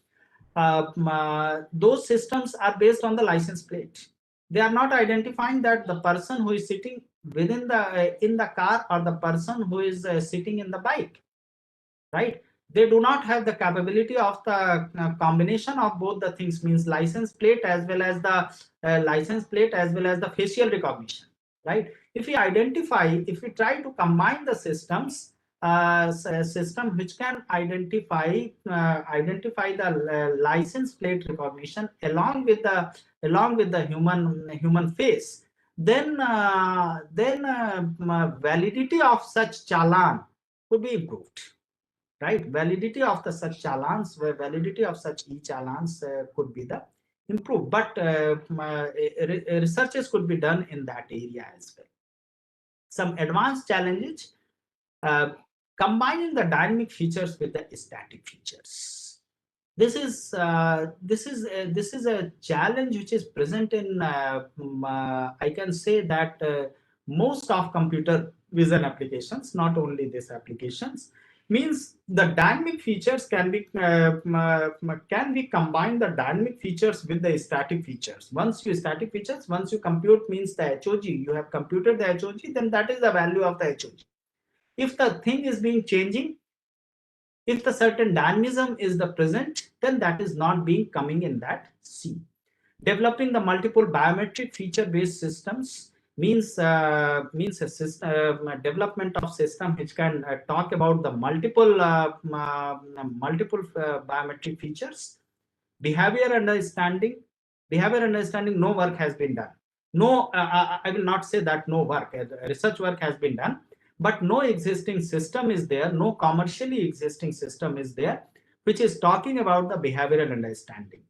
those systems are based on the license plate. They are not identifying that the person who is sitting within the in the car or the person who is sitting in the bike, right? They do not have the capability of the combination of both the things, means license plate as well as the facial recognition, right? If we try to combine the systems, system which can identify the license plate recognition along with the human face, then validity of such challan could be improved, right? Validity of the such challans, validity of such e-challans could be the improved, but researches could be done in that area as well. Some advanced challenges, uh, combining the dynamic features with the static features. This is a challenge which is present in I can say that most of computer vision applications, not only these applications, means the dynamic features can be combined, the dynamic features with the static features. Once you compute, means the HOG, you have computed the HOG, then that is the value of the HOG. If the thing is being changing, If the certain dynamism is the present, then that is not being coming in that C. Developing the multiple biometric feature-based systems means a system, development of system which can talk about the multiple biometric features. Behavior understanding. No work has been done. No, I will not say that no work. Research work has been done, but no existing system is there. No commercially existing system is there, which is talking about the behavioral understanding.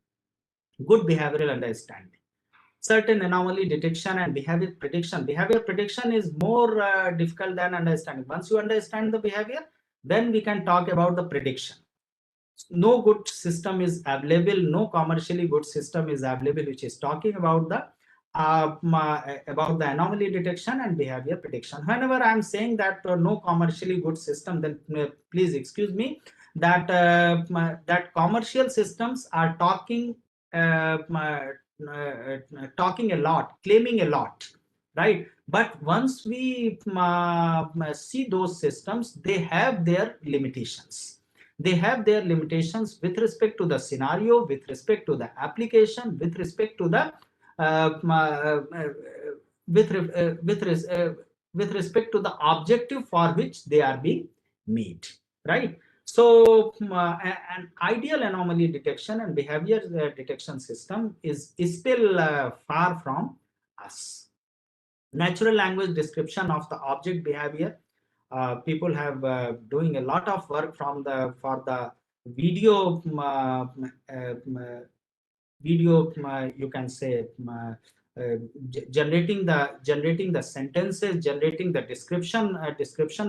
Good behavioral understanding. Certain anomaly detection and behavior prediction. Behavior prediction is more difficult than understanding. Once you understand the behavior, then we can talk about the prediction. No good system is available, no commercially good system is available which is talking about the anomaly detection and behavior prediction. Whenever I am saying that no commercially good system, then please excuse me, that that commercial systems are talking talking a lot, claiming a lot, right? But once we see those systems, they have their limitations. They have their limitations with respect to the scenario, with respect to the application, with respect to the with respect to the objective for which they are being made, right? So an ideal anomaly detection and behavior detection system is still far from us. Natural language description of the object behavior. People have doing a lot of work for the video you can say generating the sentences, generating the description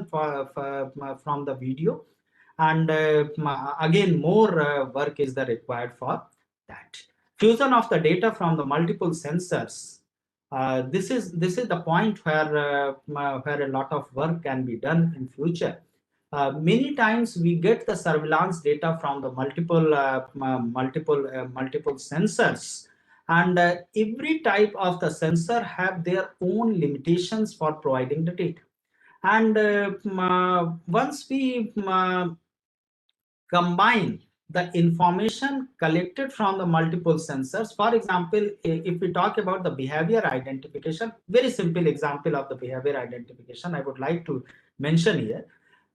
from the video, and again more work is required for that. Fusion of the data from the multiple sensors. This is the point where a lot of work can be done in future. Many times we get the surveillance data from the multiple sensors, and every type of the sensor have their own limitations for providing the data. And once we combine the information collected from the multiple sensors, for example, if we talk about the behavior identification, very simple example of the behavior identification I would like to mention here,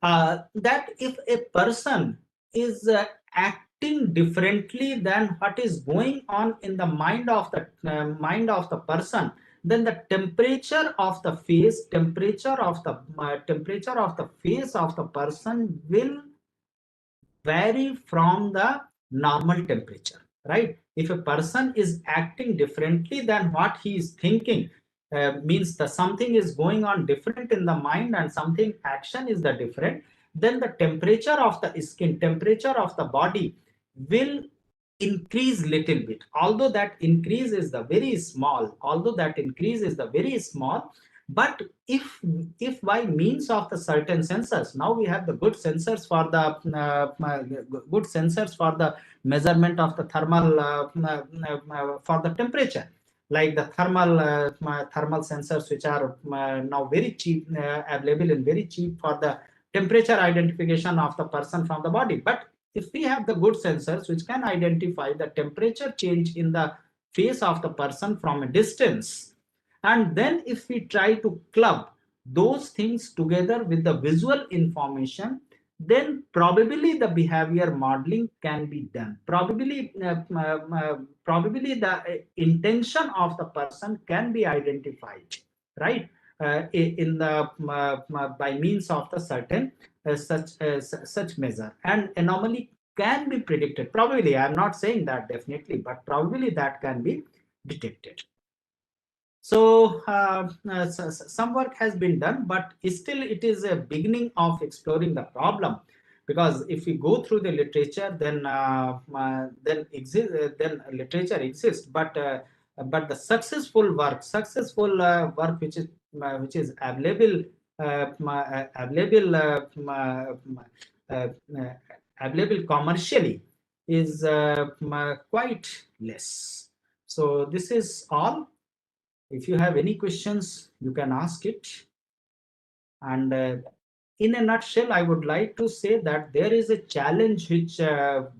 that if a person is acting differently than what is going on in the mind of the person, then the temperature of the face, temperature of the face of the person will vary from the normal temperature, right? If a person is acting differently than what he is thinking, means that something is going on different in the mind and something action is the different, then the temperature of the skin, temperature of the body will increase little bit. Although that increase is the very small, but if by means of the certain sensors, now we have the good sensors for the measurement of the thermal for the temperature, like the thermal sensors, which are now very cheap, available and very cheap for the temperature identification of the person from the body. But if we have the good sensors which can identify the temperature change in the face of the person from a distance, and then if we try to club those things together with the visual information, then probably the behavior modeling can be done. Probably the intention of the person can be identified, right? In the by means of the certain such measure, and anomaly can be predicted. Probably, I am not saying that definitely, but probably that can be detected. So some work has been done, but still it is a beginning of exploring the problem, because if we go through the literature, then literature exists, but the successful work which is available available commercially is quite less. So this is all. If you have any questions, you can ask it. And in a nutshell, I would like to say that there is a challenge which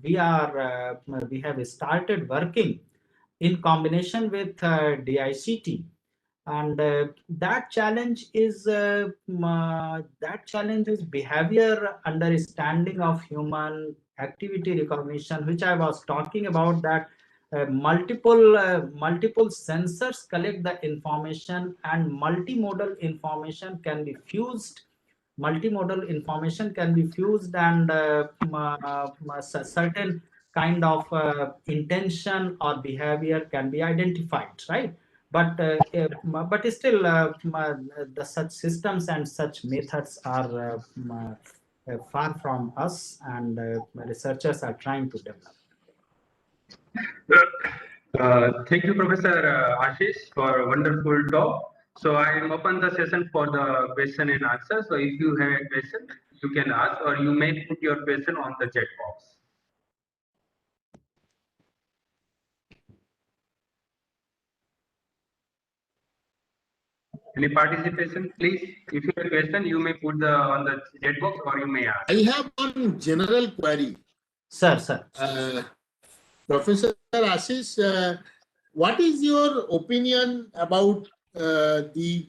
we have started working in combination with DICT, and that challenge is behavior understanding of human activity recognition, which I was talking about, that multiple sensors collect the information, and multimodal information can be fused, and certain kind of intention or behavior can be identified, right? But still, the such systems and such methods are far from us, and researchers are trying to develop. Thank you, Professor Ashish, for a wonderful talk. So I am open the session for the question and answer. So if you have a question, you can ask, or you may put your question on the chat box. Any participation, please? If you have a question, you may put on the chat box, or you may ask. I have one general query. Sir. Professor Ashish, what is your opinion about the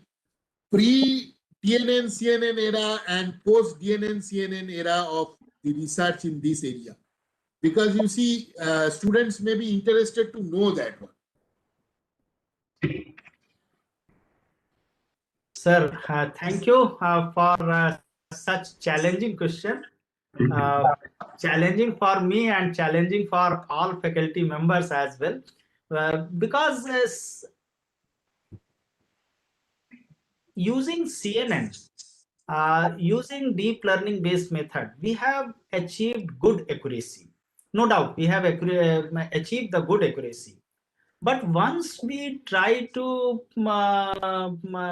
pre-DNN CNN era and post-DNN CNN era of the research in this area? Because you see, students may be interested to know that one. Sir, thank you for such challenging question. Challenging for me and challenging for all faculty members as well, because using CNN, using deep learning based method, we have achieved good accuracy. No doubt, we have achieved the good accuracy. But once we try to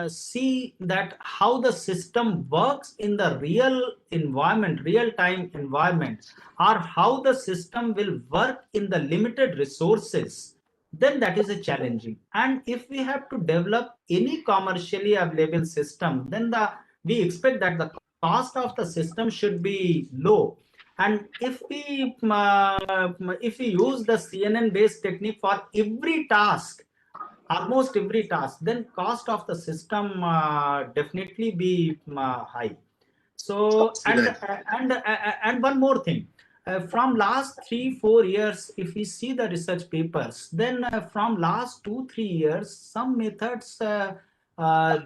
see that how the system works in the real environment, real-time environment, or how the system will work in the limited resources, then that is a challenging. And if we have to develop any commercially available system, then we expect that the cost of the system should be low. And if we use the CNN based technique for every task, almost every task, then cost of the system definitely be high. So and one more thing, from last 3-4 years, if we see the research papers, then from last 2-3 years, some methods by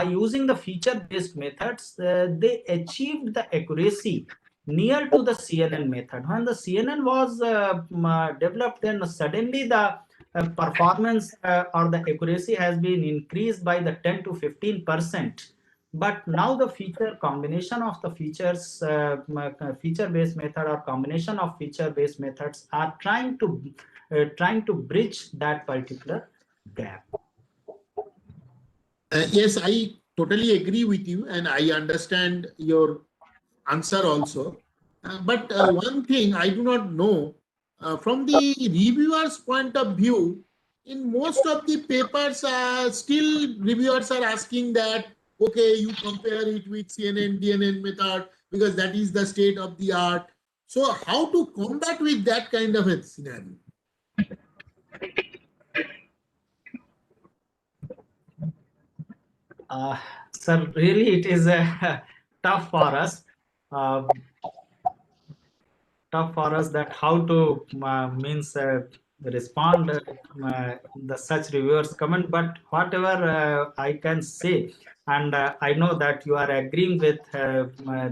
using the feature based methods, they achieved the accuracy near to the CNN method. When the CNN was developed, then suddenly the performance or the accuracy has been increased by the 10 to 15%. But now the combination of the features, feature-based method or combination of feature-based methods are trying to bridge that particular gap. Yes, I totally agree with you, and I understand your answer also. But one thing I do not know, from the reviewer's point of view, in most of the papers, still reviewers are asking that, okay, you compare it with CNN, DNN method, because that is the state of the art. So how to combat with that kind of a scenario? Sir, really it is tough for us. That how to respond the such reviewers comment. But whatever I can say, and I know that you are agreeing with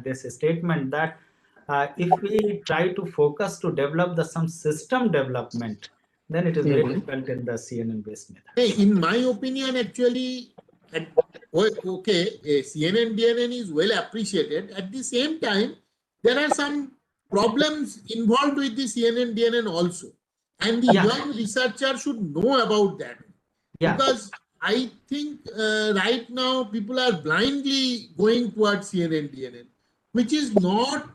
this statement, that if we try to focus to develop some system development, then it is very difficult in the CNN based method. Hey, in my opinion, actually, okay, CNN DNN is well appreciated. At the same time, there are some problems involved with the CNN DNN also, and the young researcher should know about that. Because I think right now people are blindly going towards CNN DNN, which is not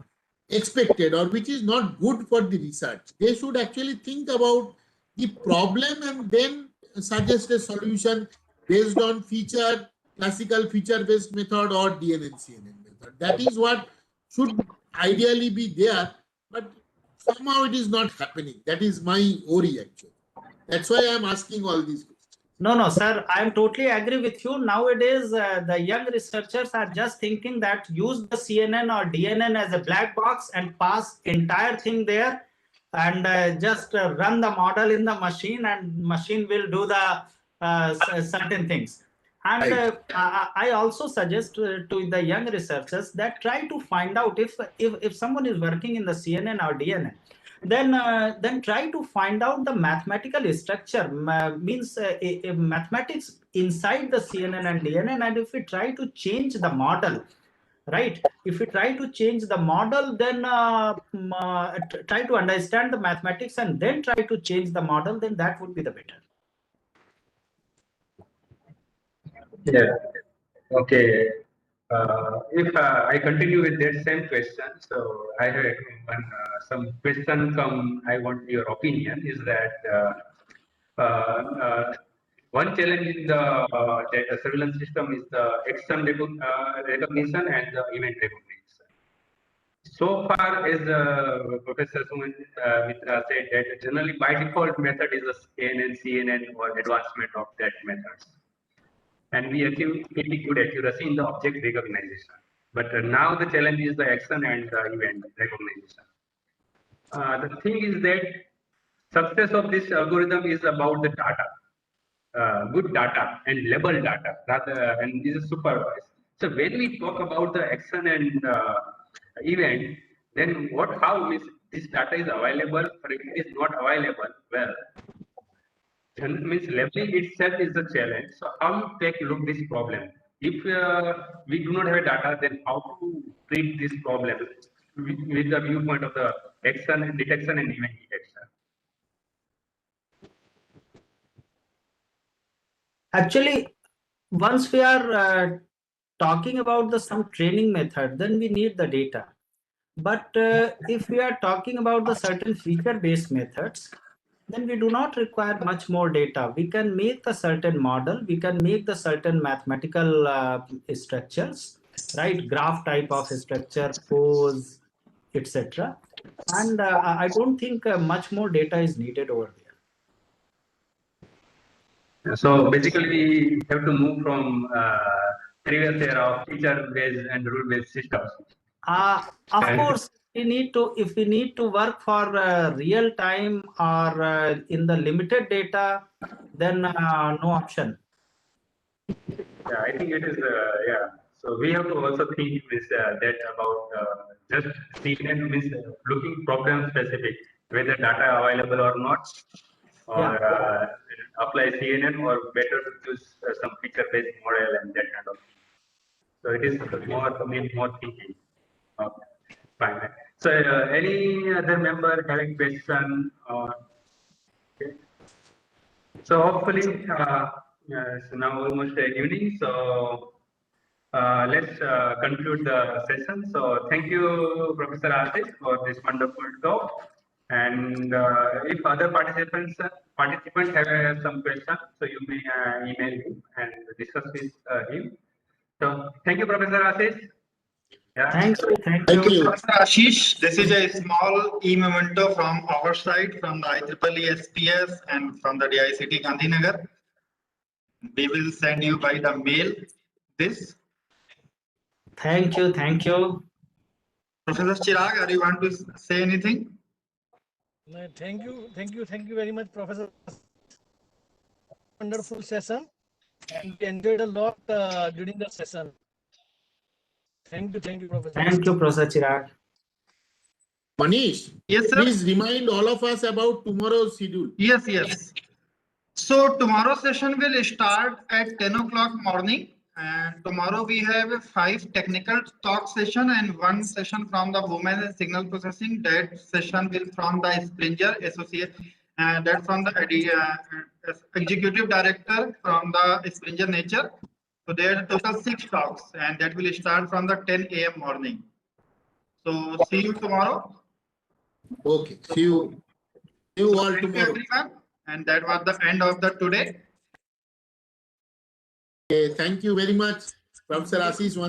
expected or which is not good for the research. They should actually think about the problem and then suggest a solution based on classical feature based method or DNN CNN method. method. That is what should ideally be there, but somehow it is not happening. That is my worry actually. That's why I am asking all these questions. No, sir, I am totally agree with you. Nowadays, the young researchers are just thinking that use the CNN or DNN as a black box and pass entire thing there, and just run the model in the machine, and machine will do the certain things. And Right. I also suggest to the young researchers that try to find out if someone is working in the CNN or DNN, then try to find out the mathematical structure, means mathematics inside the CNN and DNN, and if we try to change the model, right, if we try to change the model, then try to understand the mathematics and then try to change the model, then that would be the better. Yeah. Okay. If I continue with that same question, so I had some question come. I want your opinion. Is that one challenge in the data surveillance system is the action recognition and the event recognition. So far, as Professor Suman Mitra said, that generally by default method is the CNN, CNN or advancement of that methods. And we achieve pretty good accuracy in the object recognition. But now the challenge is the action and the event recognition. The thing is that success of this algorithm is about the data, good data and label data, rather, and this is supervised. So when we talk about the action and event, then how is this data is available or if it is not available? Well, means labeling itself is the challenge. So how you take look this problem? If we do not have data, then how to treat this problem with the viewpoint of the action and detection and event detection? Actually, once we are talking about some training method, then we need the data. But if we are talking about the certain feature-based methods, then we do not require much more data. We can make the certain model, we can make the certain mathematical structures, right? Graph type of structure, pose, etc. And I don't think much more data is needed over there. So basically, we have to move from previous era of feature-based and rule-based systems. Of course, if we need to work for real time or in the limited data, then no option. Yeah, I think it is. Yeah. So we have to also think this that about just CNN means looking problem specific, whether data available or not, or apply CNN or better to choose some feature based model and that kind of thing. So it is more thinking. Okay, fine. So any other member having question? Okay. So hopefully, so now almost evening. So let's conclude the session. So thank you, Professor Ashish, for this wonderful talk. And if other participants have some questions, so you may email him and discuss with him. So thank you, Professor Ashish. Yeah. Thank you. Thank you. Professor Ashish, this is a small e-memento from our side, from the IEEE SPS and from the DICT Gandhinagar. We will send you by the mail this. Thank you. Professor Chirag, are you want to say anything? Thank you very much, Professor. Wonderful session, and we enjoyed a lot during the session. Thank you, Professor. Thank you, Professor Chirag. Manish, Yes, sir. please remind all of us about tomorrow's schedule. Yes. So tomorrow's session will start at 10 o'clock morning. And tomorrow we have 5 technical talk session and 1 session from the women and signal processing. That session will from the Springer Associate, and that from the executive director from the Springer Nature. So there are total 6 talks, and that will start from the 10 a.m. morning. So see you tomorrow. Okay, see you all Thank you, tomorrow. everyone. And that was the end of the today. Okay, thank you very much, Professor Ashish.